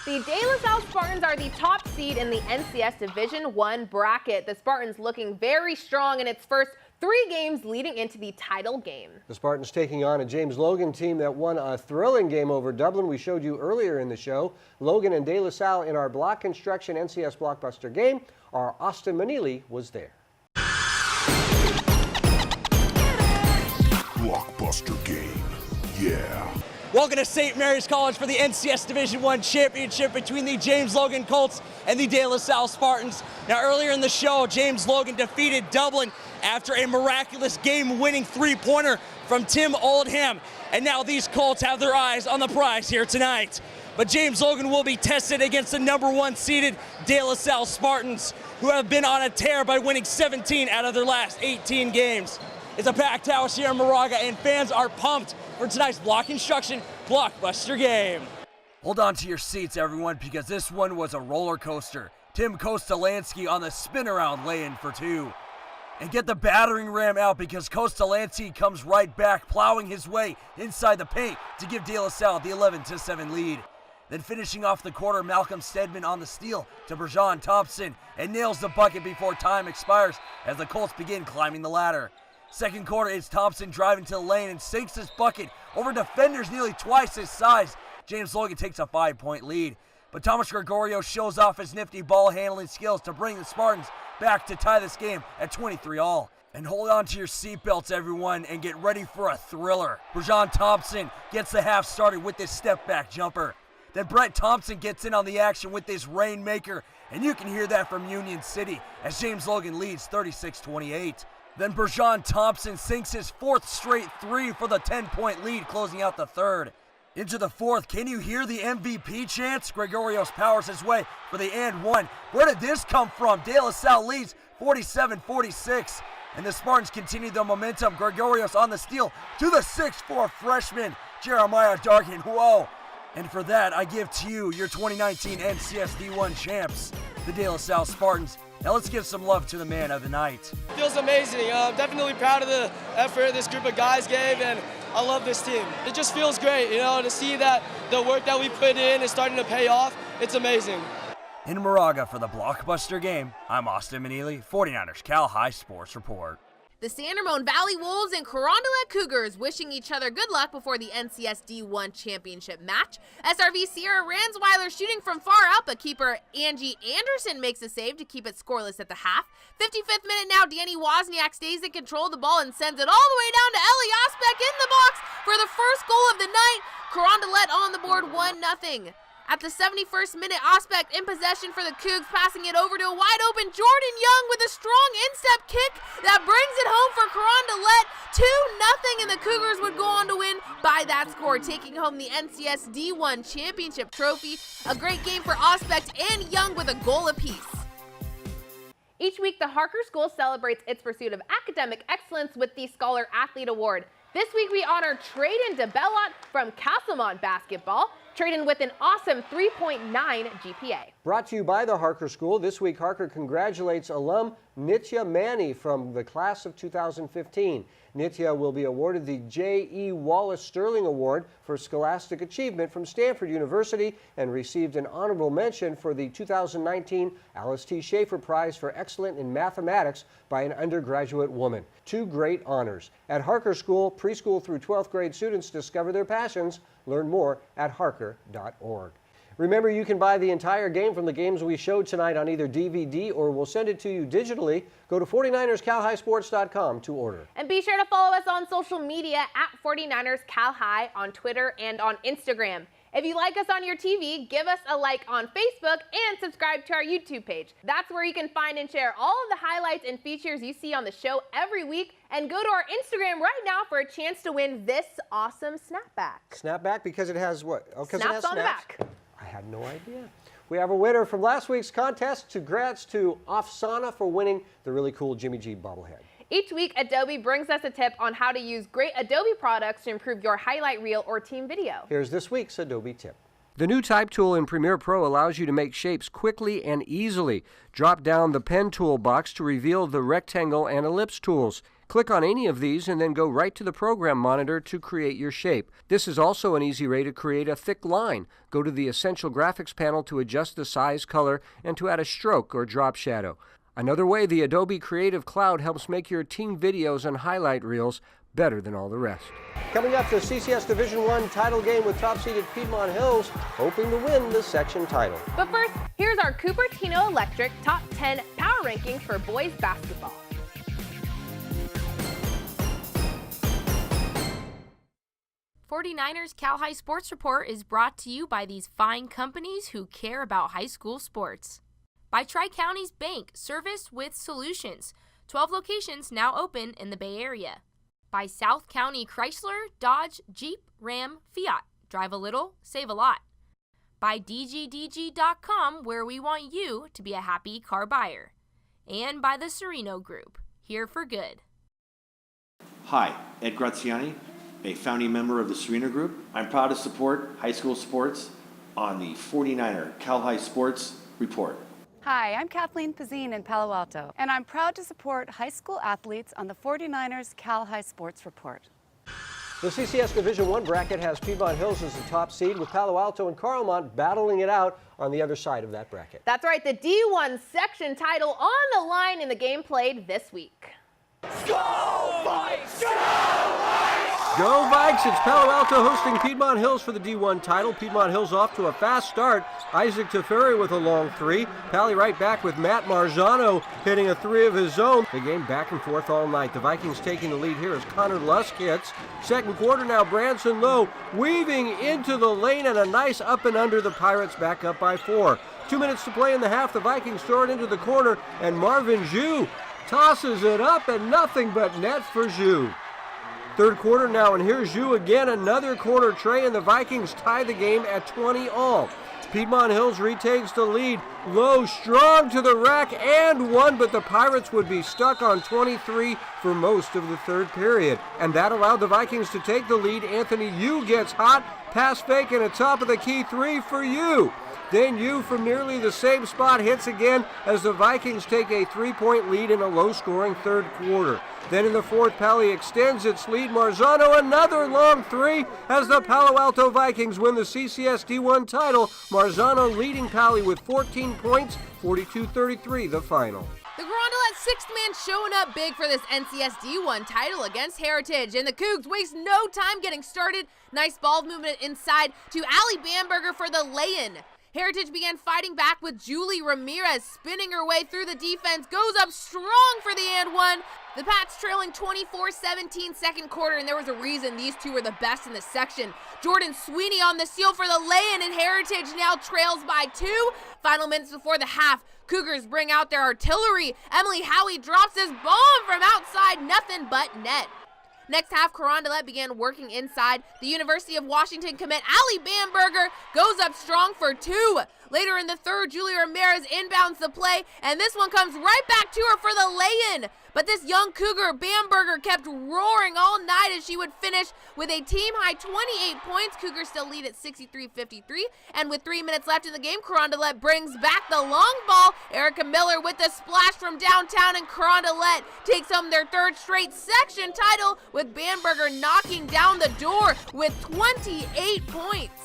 The De La Salle Spartans are the top seed in the NCS Division I bracket. The Spartans looking very strong in its first 3 games leading into the title game. The Spartans taking on a James Logan team that won a thrilling game over Dublin. We showed you earlier in the show. Logan and De La Salle in our block construction NCS Blockbuster game. Our Austin Manili was there. Blockbuster game, yeah. Welcome to St. Mary's College for the NCS Division I championship between the James Logan Colts and the De La Salle Spartans. Now, earlier in the show, James Logan defeated Dublin after a miraculous game-winning three-pointer from Tim Oldham. And now these Colts have their eyes on the prize here tonight. But James Logan will be tested against the number 1 seeded De La Salle Spartans, who have been on a tear by winning 17 out of their last 18 games. It's a packed house here in Moraga, and fans are pumped for tonight's block construction blockbuster game. Hold on to your seats, everyone, because this one was a roller coaster. Tim Kostolansky on the spin-around lay-in for 2. And get the battering ram out because Kostolansky comes right back, plowing his way inside the paint to give De La Salle the 11-7 lead. Then finishing off the quarter, Malcolm Stedman on the steal to Bergeron Thompson and nails the bucket before time expires as the Colts begin climbing the ladder. Second quarter, it's Thompson driving to the lane and sinks his bucket over defenders nearly twice his size. James Logan takes a 5-point lead. But Thomas Gregorio shows off his nifty ball handling skills to bring the Spartans back to tie this game at 23-all. And hold on to your seatbelts, everyone, and get ready for a thriller. Bergeron Thompson gets the half started with this step-back jumper. Then Brett Thompson gets in on the action with this rainmaker, and you can hear that from Union City as James Logan leads 36-28. Then Bergeron Thompson sinks his 4th straight 3 for the 10-point lead, closing out the third. Into the 4th, can you hear the MVP chants? Gregorios powers his way for the and 1. Where did this come from? De La Salle leads 47-46. And the Spartans continue the momentum. Gregorios on the steal to the 6'4" freshman, Jeremiah Dargan. Whoa. And for that, I give to you your 2019 NCS D1 champs, the De La Salle Spartans. Now let's give some love to the man of the night. Feels amazing. I'm definitely proud of the effort this group of guys gave, and I love this team. It just feels great, to see that the work that we put in is starting to pay off. It's amazing. In Moraga for the blockbuster game, I'm Austin Manili, 49ers Cal High Sports Report. The San Ramon Valley Wolves and Carondelet Cougars wishing each other good luck before the NCS D1 championship match. SRV Sierra Ransweiler shooting from far out, but keeper Angie Anderson makes a save to keep it scoreless at the half. 55th minute now, Danny Wozniak stays in control of the ball and sends it all the way down to Ellie Osbeck in the box for the first goal of the night. Carondelet on the board 1-0. At the 71st minute, Osbeck in possession for the Cougs, passing it over to a wide-open Jordan Young with a strong instep kick that brings it home for Carondelet. 2-0, and the Cougars would go on to win by that score, taking home the NCS D1 championship trophy. A great game for Osbeck and Young with a goal apiece. Each week, the Harker School celebrates its pursuit of academic excellence with the Scholar Athlete Award. This week, we honor Trayden DeBellot from Castlemont Basketball. Trayden with an awesome 3.9 GPA. Brought to you by the Harker School. This week, Harker congratulates alum Nitya Manny from the class of 2015. Nitya will be awarded the J.E. Wallace Sterling Award for Scholastic Achievement from Stanford University and received an honorable mention for the 2019 Alice T. Schaefer Prize for Excellence in Mathematics by an undergraduate woman. 2 great honors. At Harker School, preschool through 12th grade students discover their passions. Learn more at harker.org. Remember, you can buy the entire game from the games we showed tonight on either DVD or we'll send it to you digitally. Go to 49erscalhighsports.com to order. And be sure to follow us on social media at 49ers Cal High on Twitter and on Instagram. If you like us on your TV, give us a like on Facebook and subscribe to our YouTube page. That's where you can find and share all of the highlights and features you see on the show every week. And go to our Instagram right now for a chance to win this awesome snapback. Snapback because it has what? Oh, because it has snaps on the back. I had no idea. We have a winner from last week's contest. Congrats to Afsana for winning the really cool Jimmy G bobblehead. Each week, Adobe brings us a tip on how to use great Adobe products to improve your highlight reel or team video. Here's this week's Adobe tip. The new Type tool in Premiere Pro allows you to make shapes quickly and easily. Drop down the Pen tool box to reveal the rectangle and ellipse tools. Click on any of these and then go right to the program monitor to create your shape. This is also an easy way to create a thick line. Go to the Essential Graphics panel to adjust the size, color, and to add a stroke or drop shadow. Another way, the Adobe Creative Cloud helps make your team videos and highlight reels better than all the rest. Coming up, the CCS Division I title game with top-seeded Piedmont Hills, hoping to win the section title. But first, here's our Cupertino Electric Top 10 Power Rankings for boys basketball. '49ers Cal High Sports Report is brought to you by these fine companies who care about high school sports. By Tri-Counties Bank, service with solutions. 12 locations now open in the Bay Area. By South County Chrysler, Dodge, Jeep, Ram, Fiat. Drive a little, save a lot. By DGDG.com, where we want you to be a happy car buyer. And by the Serino Group, here for good. Hi, Ed Graziani, a founding member of the Serino Group. I'm proud to support high school sports on the 49er Cal High Sports Report. Hi, I'm Kathleen Pazine in Palo Alto, and I'm proud to support high school athletes on the 49ers Cal High Sports Report. The CCS Division I bracket has Piedmont Hills as the top seed, with Palo Alto and Carlmont battling it out on the other side of that bracket. That's right, the D1 section title on the line in the game played this week. Go Vikes! Go Vikes! Go Vikes! It's Palo Alto hosting Piedmont Hills for the D1 title. Piedmont Hills off to a fast start. Isaac Teferi with a long three. Pally right back with Matt Marzano hitting a three of his own. The game back and forth all night. The Vikings taking the lead here as Connor Lusk hits. Second quarter now, Branson Lowe weaving into the lane and a nice up and under. The Pirates back up by 4. 2 minutes to play in the half. The Vikings throw it into the corner and Marvin Zhu tosses it up and nothing but net for Zhu. Third quarter now, and here's Zhu again, another corner tray, and the Vikings tie the game at 20 all. Piedmont Hills retakes the lead. Lowe strong to the rack and one, but the Pirates would be stuck on 23 for most of the third period. And that allowed the Vikings to take the lead. Anthony Yu gets hot, pass fake, and a top of the key three for Yu. Then Yu from nearly the same spot hits again as the Vikings take a 3-point lead in a low-scoring third quarter. Then in the fourth, Pally extends its lead. Marzano another long three as the Palo Alto Vikings win the CCS D1 title. Marzano leading Pally with 14 points, 42-33 the final. The Carondelet sixth man showing up big for this NCS D1 title against Heritage, and the Cougs waste no time getting started. Nice ball movement inside to Allie Bamberger for the lay-in. Heritage began fighting back with Julie Ramirez spinning her way through the defense, goes up strong for the and one. The Pats trailing 24-17 second quarter, and there was a reason these two were the best in the section. Jordan Sweeney on the steal for the lay-in, and Heritage now trails by 2. Final minutes before the half, Cougars bring out their artillery. Emily Howie drops this bomb from outside, nothing but net. Next half, Carondelet began working inside. The University of Washington commit Allie Bamberger goes up strong for 2. Later in the third, Julia Ramirez inbounds the play, and this one comes right back to her for the lay-in. But this young Cougar, Bamberger, kept roaring all night as she would finish with a team-high 28 points. Cougars still lead at 63-53, and with 3 minutes left in the game, Carondelet brings back the long ball. Erica Miller with the splash from downtown, and Carondelet takes home their third straight section title, with Bamberger knocking down the door with 28 points.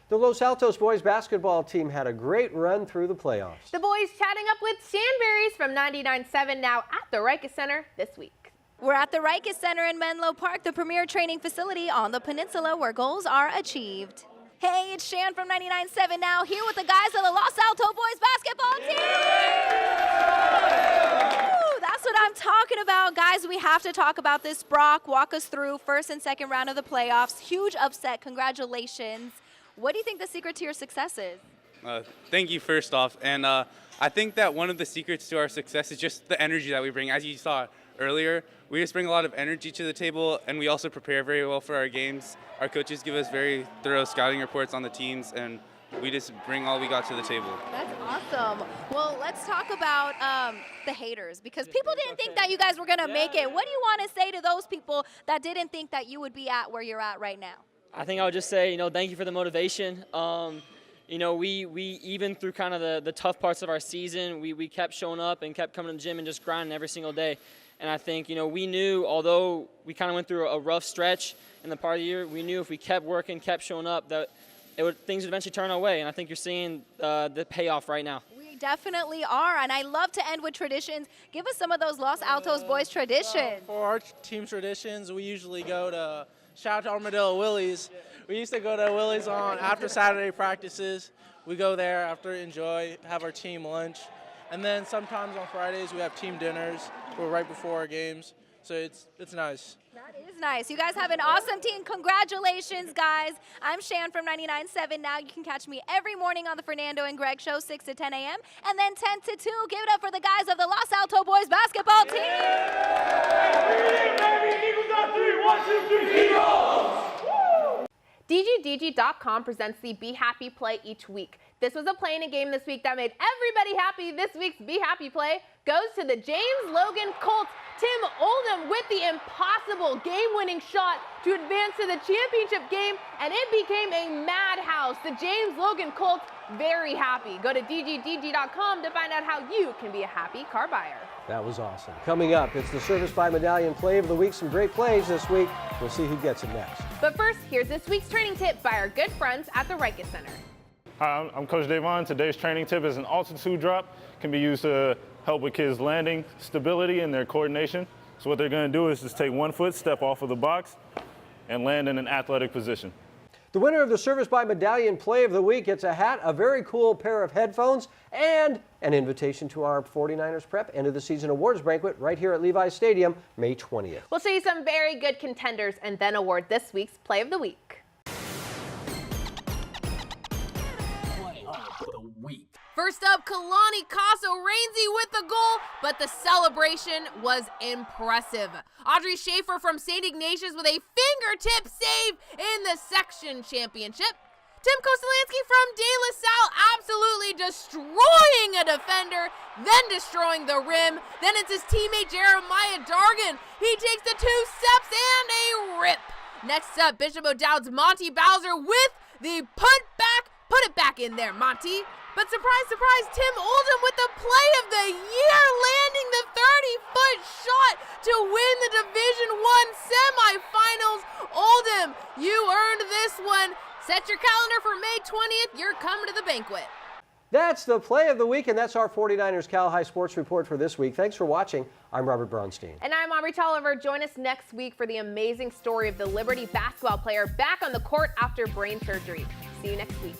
The Los Altos boys basketball team had a great run through the playoffs. The boys chatting up with Sandberries from 99.7 now at the Rikes Center this week. We're at the Rikes Center in Menlo Park, the premier training facility on the peninsula where goals are achieved. Hey, it's Shan from 99.7 now, here with the guys of the Los Altos boys basketball team. Woo, that's what I'm talking about. Guys, we have to talk about this. Brock, walk us through first and second round of the playoffs. Huge upset. Congratulations. What do you think the secret to your success is? Thank you, first off. And I think that one of the secrets to our success is just the energy that we bring. As you saw earlier, we just bring a lot of energy to the table, and we also prepare very well for our games. Our coaches give us very thorough scouting reports on the teams, and we just bring all we got to the table. That's awesome. Well, let's talk about the haters, because people didn't think that you guys were going to make it. What do you want to say to those people that didn't think that you would be at where you're at right now? I think I would just say, thank you for the motivation. We even through kind of the tough parts of our season, we kept showing up and kept coming to the gym and just grinding every single day. And I think, we knew, although we kind of went through a rough stretch in the part of the year, we knew if we kept working, kept showing up, that things would eventually turn our way. And I think you're seeing the payoff right now. We definitely are, and I love to end with traditions. Give us some of those Los Altos boys traditions. For our team traditions, we usually go to, shout out to Armadillo Willie's. We used to go to Willie's after Saturday practices. We go there after, enjoy, have our team lunch. And then sometimes on Fridays we have team dinners right before our games. So it's nice. That is nice. You guys have an awesome team. Congratulations, guys. I'm Shan from 99.7 Now. You can catch me every morning on the Fernando and Greg Show, 6 to 10 a.m. And then 10 to 2. Give it up for the guys of the Los Altos boys basketball team. DGDG.com presents the Be Happy Play each week. This was a play in a game this week that made everybody happy. This week's Be Happy Play goes to the James Logan Colts. Tim Oldham with the impossible game-winning shot to advance to the championship game, and it became a madhouse. The James Logan Colts very happy. Go to DGDG.com to find out how you can be a happy car buyer. That was awesome. Coming up, it's the Service by Medallion Play of the Week. Some great plays this week. We'll see who gets it next. But first, here's this week's training tip by our good friends at the Rikus Center. Hi, I'm Coach Davon. Today's training tip is an altitude drop. Can be used to help with kids' landing stability and their coordination. So what they're going to do is just take 1 foot, step off of the box, and land in an athletic position. The winner of the Service by Medallion Play of the Week gets a hat, a very cool pair of headphones, and an invitation to our 49ers Prep End of the Season Awards Banquet right here at Levi's Stadium, May 20th. We'll show you some very good contenders and then award this week's Play of the Week. First up, Kalani Caso-Rainsy with the goal, but the celebration was impressive. Audrey Schaefer from St. Ignatius with a fingertip save in the section championship. Tim Kostolansky from De La Salle absolutely destroying a defender, then destroying the rim. Then it's his teammate Jeremiah Dargan. He takes the 2 steps and a rip. Next up, Bishop O'Dowd's Monty Bowser with the put it back in there, Monty. But surprise, surprise, Tim Oldham with the play of the year, landing the 30-foot shot to win the Division I semifinals. Oldham, you earned this one. Set your calendar for May 20th. You're coming to the banquet. That's the Play of the Week, and that's our 49ers Cal High Sports Report for this week. Thanks for watching. I'm Robert Braunstein. And I'm Aubrey Tolliver. Join us next week for the amazing story of the Liberty basketball player back on the court after brain surgery. See you next week.